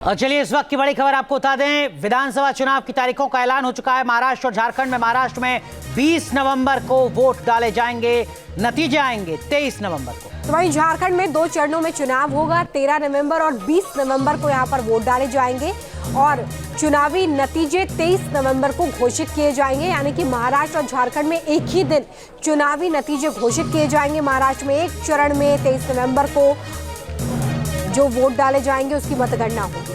और चलिए इस वक्त की बड़ी खबर आपको बता दें, विधानसभा चुनाव की तारीखों का ऐलान हो चुका है। महाराष्ट्र और झारखंड में महाराष्ट्र में 20 नवंबर को वोट डाले जाएंगे, नतीजे आएंगे 23 नवंबर को। तो वहीं झारखंड में 2 चरणों में चुनाव होगा, 13 नवंबर और 20 नवंबर को यहां पर वोट डाले जाएंगे और चुनावी नतीजे 23 नवंबर को घोषित किए जाएंगे। यानी कि महाराष्ट्र और झारखंड में एक ही दिन चुनावी नतीजे घोषित किए जाएंगे। महाराष्ट्र में एक चरण में 23 नवंबर को जो वोट डाले जाएंगे उसकी मतगणना होगी।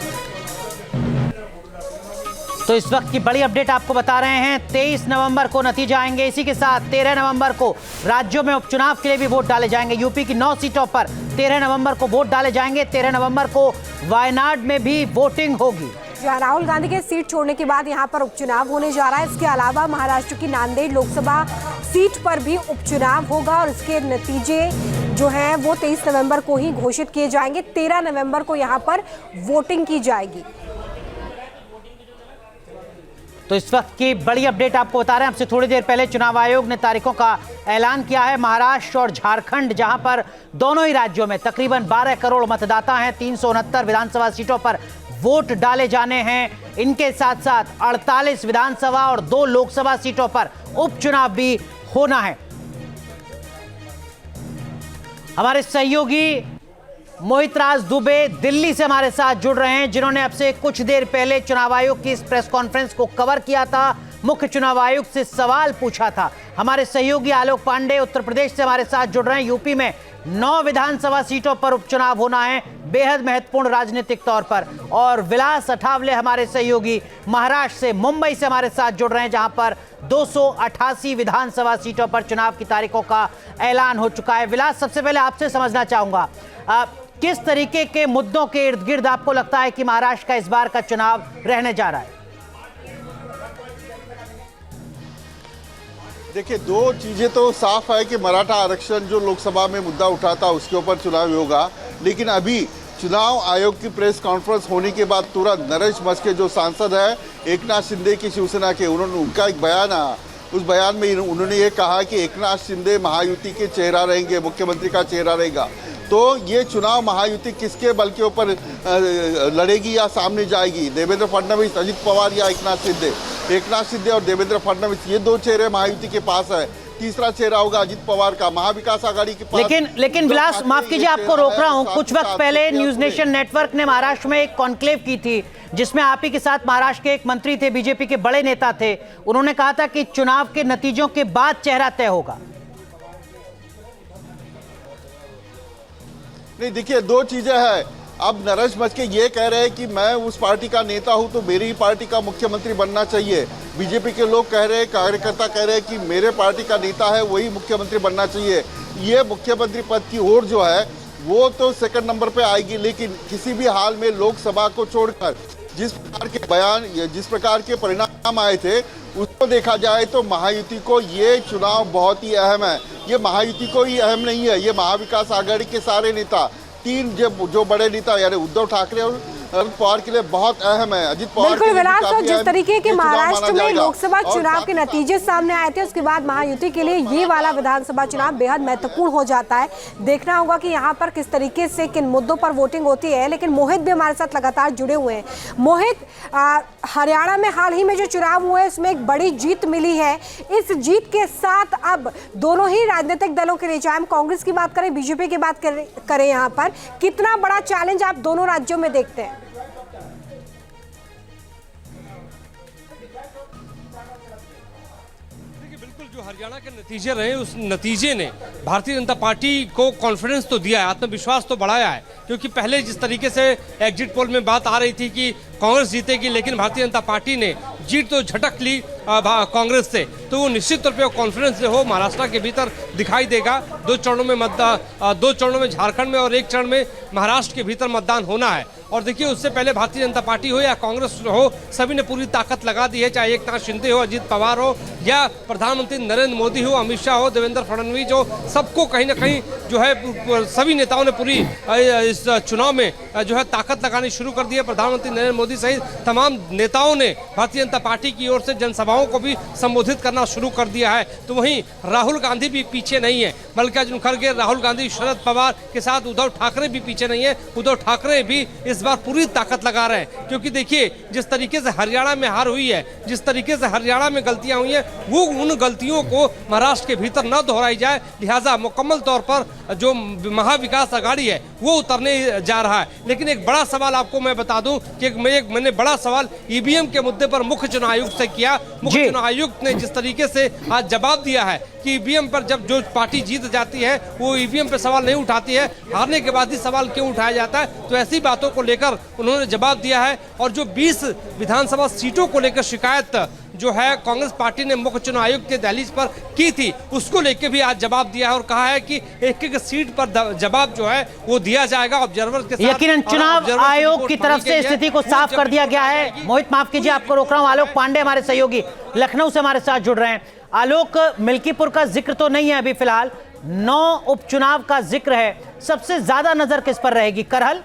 तो इस वक्त की बड़ी अपडेट आपको बता रहे हैं, 23 नवंबर को नतीजे आएंगे। इसी के साथ 13 नवंबर को राज्यों में उपचुनाव के लिए भी वोट डाले जाएंगे। यूपी की 9 सीटों पर 13 नवंबर को वोट डाले जाएंगे। 13 नवंबर को वायनाड में भी वोटिंग होगी। राहुल गांधी के सीट छोड़ने के बाद यहां पर उपचुनाव होने जा रहा है। इसके अलावा महाराष्ट्र की नांदेड़ लोकसभा सीट पर भी उपचुनाव होगा और इसके नतीजे जो हैं वो 23 नवंबर को ही घोषित किए जाएंगे। 13 नवंबर को यहां पर वोटिंग की जाएगी। तो इस वक्त की बड़ी अपडेट आपको बता रहे हैं। हमसे थोड़ी देर पहले चुनाव आयोग ने तारीखों का ऐलान किया है। महाराष्ट्र और झारखंड, जहां पर दोनों ही राज्यों में तकरीबन 12 करोड़ मतदाता हैं, 369 विधानसभा सीटों पर वोट डाले जाने हैं। इनके साथ साथ 48 विधानसभा और 2 लोकसभा सीटों पर उपचुनाव भी होना है। हमारे सहयोगी मोहित राज दुबे दिल्ली से हमारे साथ जुड़ रहे हैं, जिन्होंने अब से कुछ देर पहले चुनाव आयोग की इस प्रेस कॉन्फ्रेंस को कवर किया था, मुख्य चुनाव आयुक्त से सवाल पूछा था। हमारे सहयोगी आलोक पांडे उत्तर प्रदेश से हमारे साथ जुड़ रहे हैं। यूपी में 9 विधानसभा सीटों पर उपचुनाव होना है, बेहद महत्वपूर्ण राजनीतिक तौर पर। और विलास अठावले हमारे सहयोगी महाराष्ट्र से, मुंबई से हमारे साथ जुड़ रहे हैं, जहां पर 288 विधानसभा सीटों पर चुनाव की तारीखों का ऐलान हो चुका है। विलास, सबसे पहले आपसे समझना चाहूंगा, किस तरीके के मुद्दों के इर्द गिर्द आपको लगता है कि महाराष्ट्र का इस बार का चुनाव रहने जा रहा है? देखिए, 2 चीजें तो साफ है कि मराठा आरक्षण जो लोकसभा में मुद्दा उठा था उसके ऊपर चुनाव होगा। लेकिन अभी चुनाव आयोग की प्रेस कॉन्फ्रेंस होने के बाद तुरंत नरेश मस्के जो सांसद है एकनाथ शिंदे की शिवसेना के, उनका एक बयान आया। उस बयान में उन्होंने ये कहा कि एकनाथ शिंदे महायुति के चेहरा रहेंगे, मुख्यमंत्री का चेहरा रहेगा। तो ये चुनाव महायुति किसके बल के ऊपर लड़ेगी या सामने जाएगी? देवेंद्र फडणवीस, अजित पवार या एकनाथ शिंदे और देवेंद्र फडणवीस, ये 2 चेहरे महायुति के पास है। तीसरा चेहरा होगा अजित पवार का, महाविकास आघाड़ी के पास। लेकिन विलास, माफ कीजिए, आपको रोक रहा हूं। कुछ वक्त पहले न्यूज नेशन नेटवर्क ने महाराष्ट्र में एक कॉन्क्लेव की थी, जिसमें आप ही के साथ महाराष्ट्र के एक मंत्री थे, बीजेपी के बड़े नेता थे। उन्होंने कहा था कि चुनाव के नतीजों के बाद चेहरा तय होगा। नहीं, देखिए, 2 चीजें हैं। अब नरेश मस्के ये कह रहे हैं कि मैं उस पार्टी का नेता हूं तो मेरी ही पार्टी का मुख्यमंत्री बनना चाहिए। बीजेपी के लोग कह रहे हैं, कार्यकर्ता कह रहे हैं कि मेरे पार्टी का नेता है वही मुख्यमंत्री बनना चाहिए। ये मुख्यमंत्री पद की ओर जो है वो तो सेकंड नंबर पे आएगी। लेकिन किसी भी हाल में लोकसभा को छोड़कर जिस प्रकार के बयान, जिस प्रकार के परिणाम आए थे, उसको देखा जाए तो महायुति को ये चुनाव बहुत ही अहम है। ये महायुति को ही अहम नहीं है, ये महाविकास आघाड़ी के सारे नेता, 3 जो बड़े नेता यानी उद्धव ठाकरे और अजित पवार के लिए बहुत अहम है। अजित पवार बिल्कुल विलास, तो जिस तरीके के महाराष्ट्र में लोकसभा चुनाव के नतीजे सामने आए थे, उसके बाद महायुति के लिए ये वाला विधानसभा चुनाव बेहद महत्वपूर्ण हो जाता है। देखना होगा कि यहाँ पर किस तरीके से किन मुद्दों पर वोटिंग होती है। लेकिन मोहित भी हमारे साथ लगातार जुड़े हुए हैं। मोहित, हरियाणा में हाल ही में जो चुनाव हुए उसमें एक बड़ी जीत मिली है। इस जीत के साथ अब दोनों ही राजनीतिक दलों के लिए, चाहे हम कांग्रेस की बात करें, बीजेपी की बात करें, यहाँ पर कितना बड़ा चैलेंज आप दोनों राज्यों में देखते हैं? जो हरियाणा के नतीजे रहे, उस नतीजे ने भारतीय जनता पार्टी को कॉन्फिडेंस तो दिया है, आत्मविश्वास तो बढ़ाया है। क्योंकि पहले जिस तरीके से एग्जिट पोल में बात आ रही थी कि कांग्रेस जीतेगी, लेकिन भारतीय जनता पार्टी ने जीत तो झटक ली कांग्रेस से, तो वो निश्चित तौर पे कॉन्फिडेंस जो हो महाराष्ट्र के भीतर दिखाई देगा। 2 चरणों में झारखंड में और 1 चरण में महाराष्ट्र के भीतर मतदान होना है। और देखिए, उससे पहले भारतीय जनता पार्टी हो या कांग्रेस हो, सभी ने पूरी ताकत लगा दी है, चाहे एकनाथ शिंदे हो, अजित पवार हो या प्रधानमंत्री नरेंद्र मोदी हो, अमित शाह हो, देवेंद्र फडणवीस हो, सबको कहीं ना कहीं जो है सभी नेताओं ने पूरी इस चुनाव में जो है ताकत लगानी शुरू कर दी है। प्रधानमंत्री नरेंद्र मोदी सहित तमाम नेताओं ने भारतीय जनता पार्टी की ओर से जनसभाओं को भी संबोधित करना शुरू कर दिया है। तो वहीं राहुल गांधी भी पीछे नहीं है, मल्लिकार्जुन खड़गे, राहुल गांधी, शरद पवार के साथ उद्धव ठाकरे भी पीछे नहीं है। उद्धव ठाकरे भी इस इस बार पूरी ताकत लगा रहे हैं, क्योंकि देखिए जिस तरीके से हरियाणा में हार हुई है, जिस तरीके से हरियाणा में गलतियां हुई हैं, वो उन गलतियों को महाराष्ट्र के भीतर न दोहराई जाए, लिहाजा मुकम्मल तौर पर जो महाविकास आघाड़ी है वो उतरने जा रहा है। लेकिन एक बड़ा सवाल आपको मैं बता दूं कि मैंने बड़ा सवाल ईवीएम के मुद्दे पर मुख्य चुनाव आयुक्त से किया। मुख्य चुनाव आयुक्त ने जिस तरीके से आज जवाब दिया है कि ईवीएम पर जब जो पार्टी जीत जाती है वो ईवीएम पर सवाल नहीं उठाती है, हारने के बाद ही सवाल क्यों उठाया जाता है, तो ऐसी बातों को लेकर उन्होंने जवाब दिया है। और जो 20 विधानसभा सीटों को लेकर शिकायत जो है कांग्रेस पार्टी ने मुख्य चुनाव आयुक्त के दहलीज पर की थी, उसको लेकर भी आज जवाब दिया है और कहा है कि एक एक सीट पर जवाब जो है वो दिया जाएगा ऑब्जर्वर के साथ। यकीनन चुनाव आयोग की तरफ से स्थिति को साफ कर दिया गया है। मोहित माफ कीजिए, आपको रोक रहा हूं। आलोक पांडे हमारे सहयोगी लखनऊ से हमारे साथ जुड़ रहे हैं। आलोक, मिल्कीपुर का जिक्र तो नहीं है अभी फिलहाल, 9 उपचुनाव का जिक्र है, सबसे ज्यादा नजर किस पर रहेगी? करहल?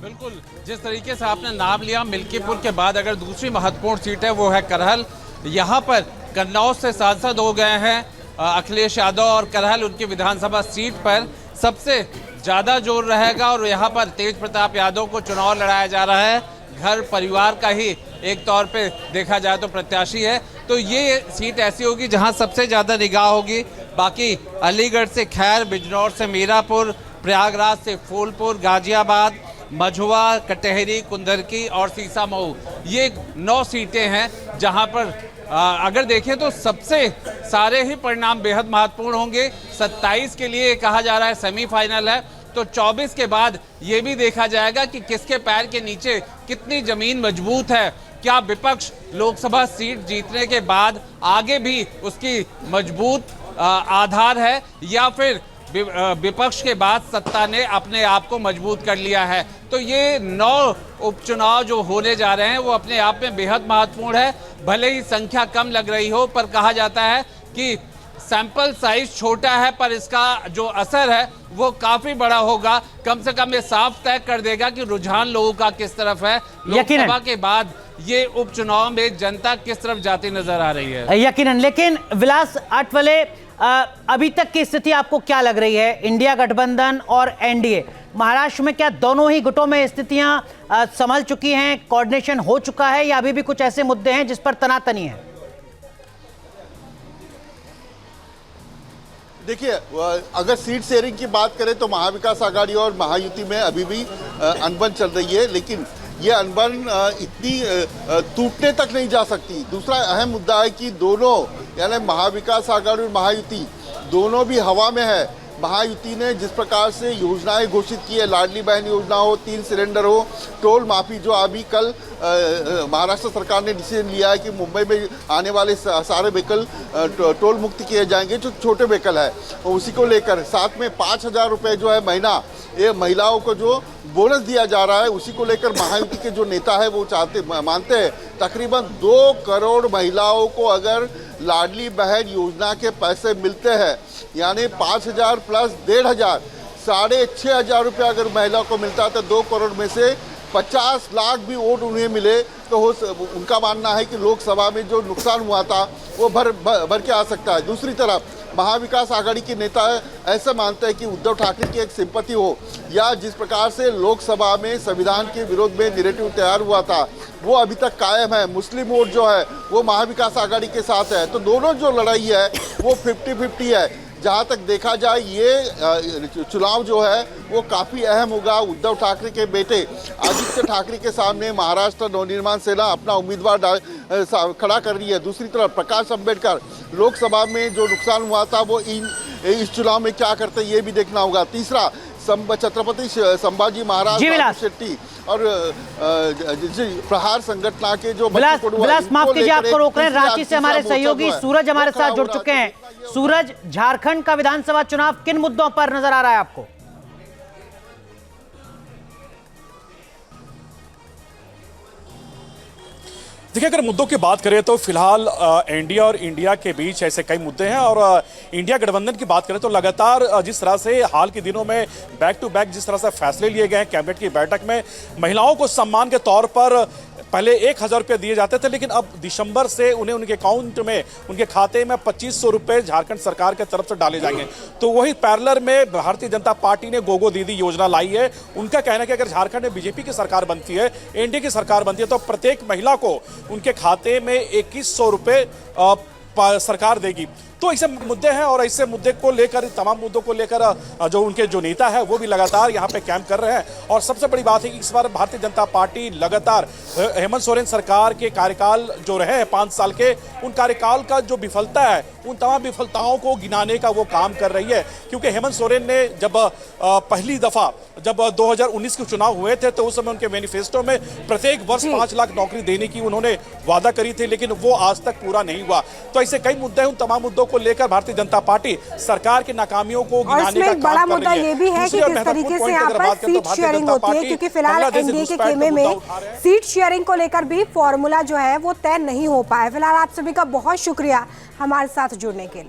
बिल्कुल, जिस तरीके से आपने नाम लिया, मिल्कीपुर के बाद अगर दूसरी महत्वपूर्ण सीट है वो है करहल। यहाँ पर कन्नौज से सांसद हो गए हैं अखिलेश यादव, और करहल उनकी विधानसभा सीट पर सबसे ज़्यादा जोर रहेगा और यहाँ पर तेज प्रताप यादव को चुनाव लड़ाया जा रहा है। घर परिवार का ही एक तौर पे देखा जाए तो प्रत्याशी है, तो ये सीट ऐसी होगी जहाँ सबसे ज़्यादा निगाह होगी। बाकी अलीगढ़ से खैर, बिजनौर से मीरापुर, प्रयागराज से फूलपुर, गाजियाबाद, मझुआ, कटहरी, कुंदरकी और सीसामऊ, ये 9 सीटें हैं जहां पर अगर देखें तो सबसे सारे ही परिणाम बेहद महत्वपूर्ण होंगे। 27 के लिए कहा जा रहा है सेमीफाइनल है, तो 24 के बाद ये भी देखा जाएगा कि किसके पैर के नीचे कितनी जमीन मजबूत है। क्या विपक्ष लोकसभा सीट जीतने के बाद आगे भी उसकी मजबूत आधार है, या फिर विपक्ष के बाद सत्ता ने अपने आप को मजबूत कर लिया है। तो ये 9 उपचुनाव जो होने जा रहे हैं वो अपने आप में बेहद महत्वपूर्ण है। भले ही संख्या कम लग रही हो, पर कहा जाता है कि सैंपल साइज छोटा है पर इसका जो असर है वो काफी बड़ा होगा। कम से कम ये साफ तय कर देगा कि रुझान लोगों का किस तरफ है। लोकसभा के बाद ये उपचुनाव में जनता किस तरफ जाती नजर आ रही है। यकीनन। लेकिन विलास आठवले, अभी तक की स्थिति आपको क्या लग रही है? इंडिया गठबंधन और एनडीए, महाराष्ट्र में क्या दोनों ही गुटों में स्थितियां संभल चुकी हैं, कोऑर्डिनेशन हो चुका है, या अभी भी कुछ ऐसे मुद्दे हैं जिस पर तनातनी है? देखिए, अगर सीट शेयरिंग की बात करें तो महाविकास आघाड़ी और महायुति में अभी भी अनबन चल रही है, लेकिन ये अनबन इतनी टूटने तक नहीं जा सकती। दूसरा अहम मुद्दा है कि दोनों, यानी महाविकास आघाड़ी और महायुति दोनों भी हवा में है। महायुति ने जिस प्रकार से योजनाएं घोषित की है, लाडली बहन योजना हो, 3 सिलेंडर हो, टोल माफी, जो अभी कल महाराष्ट्र सरकार ने डिसीजन लिया है कि मुंबई में आने वाले सारे व्हीकल टोल मुक्त किए जाएंगे जो छोटे व्हीकल है, उसी को लेकर साथ में 5,000 रुपये जो है महीना ये महिलाओं को जो बोनस दिया जा रहा है, उसी को लेकर महायुति के जो नेता है वो मानते हैं तकरीबन 2 करोड़ महिलाओं को अगर लाडली बहन योजना के पैसे मिलते हैं, यानी 5,000 प्लस 1,500, 6,500 रुपये अगर महिला को मिलता है तो 2 करोड़ में से 50 लाख भी वोट उन्हें मिले तो उनका मानना है कि लोकसभा में जो नुकसान हुआ था वो भर के आ सकता है। दूसरी तरफ महाविकास आघाड़ी के नेता ऐसा मानते हैं कि उद्धव ठाकरे की एक सिंपैथी हो, या जिस प्रकार से लोकसभा में संविधान के विरोध में नैरेटिव तैयार हुआ था वो अभी तक कायम है। मुस्लिम वोट जो है वो महाविकास आघाड़ी के साथ है, तो दोनों जो लड़ाई है वो 50-50 है। जहाँ तक देखा जाए ये चुनाव जो है वो काफ़ी अहम होगा। उद्धव ठाकरे के बेटे आदित्य ठाकरे के सामने महाराष्ट्र नवनिर्माण सेना अपना उम्मीदवार खड़ा कर रही है। दूसरी तरफ प्रकाश अंबेडकर लोकसभा में जो नुकसान हुआ था वो इस चुनाव में क्या करते ये भी देखना होगा। तीसरा छत्रपति संभाजी महाराज शेट्टी और प्रहार संगठन के जो विलास, माफ कीजिए आपको रोक रहे हैं। रांची से हमारे सहयोगी सूरज हमारे साथ जुड़ चुके हैं। सूरज, झारखंड का विधानसभा चुनाव किन मुद्दों पर नजर आ रहा है आपको? देखिए, अगर मुद्दों की बात करें तो फिलहाल एनडीए और इंडिया के बीच ऐसे कई मुद्दे हैं, और इंडिया गठबंधन की बात करें तो लगातार जिस तरह से हाल के दिनों में बैक टू बैक जिस तरह से फैसले लिए गए हैं कैबिनेट की बैठक में, महिलाओं को सम्मान के तौर पर पहले 1,000 रुपये दिए जाते थे, लेकिन अब दिसंबर से उन्हें उनके अकाउंट में, उनके खाते में 2500 रुपये झारखंड सरकार के तरफ से डाले जाएंगे। तो वही पैरेलल में भारतीय जनता पार्टी ने गोगो दीदी योजना लाई है। उनका कहना है कि अगर झारखंड में बीजेपी की सरकार बनती है, एनडीए की सरकार बनती है, तो प्रत्येक महिला को उनके खाते में 2100 रुपये सरकार देगी। तो ऐसे मुद्दे हैं और ऐसे मुद्दे को लेकर, तमाम मुद्दों को लेकर जो उनके जो नेता है वो भी लगातार यहाँ पे कैंप कर रहे हैं। और सबसे बड़ी बात है कि इस बार भारतीय जनता पार्टी लगातार हेमंत सोरेन सरकार के कार्यकाल जो रहे हैं 5 साल के, उन कार्यकाल का जो विफलता है, उन तमाम विफलताओं को गिनाने का वो काम कर रही है। क्योंकि हेमंत सोरेन ने जब पहली दफा जब 2019 के चुनाव हुए थे तो उस समय उनके मैनिफेस्टो में प्रत्येक वर्ष 5 लाख नौकरी देने की उन्होंने वादा करी थी, लेकिन वो आज तक पूरा नहीं हुआ। तो ऐसे कई मुद्दे हैं, उन तमाम मुद्दों को लेकर भारतीय जनता पार्टी सरकार की नाकामियों को गिनाने का काम कर रही है। बड़ा मुद्दा ये भी है कि किस तरीके से यहाँ पर सीट शेयरिंग होती है, क्योंकि फिलहाल एनडीए के खेमे में सीट शेयरिंग को लेकर भी फॉर्मूला जो है वो तय नहीं हो पाया। फिलहाल आप सभी का बहुत शुक्रिया हमारे साथ जुड़ने के लिए।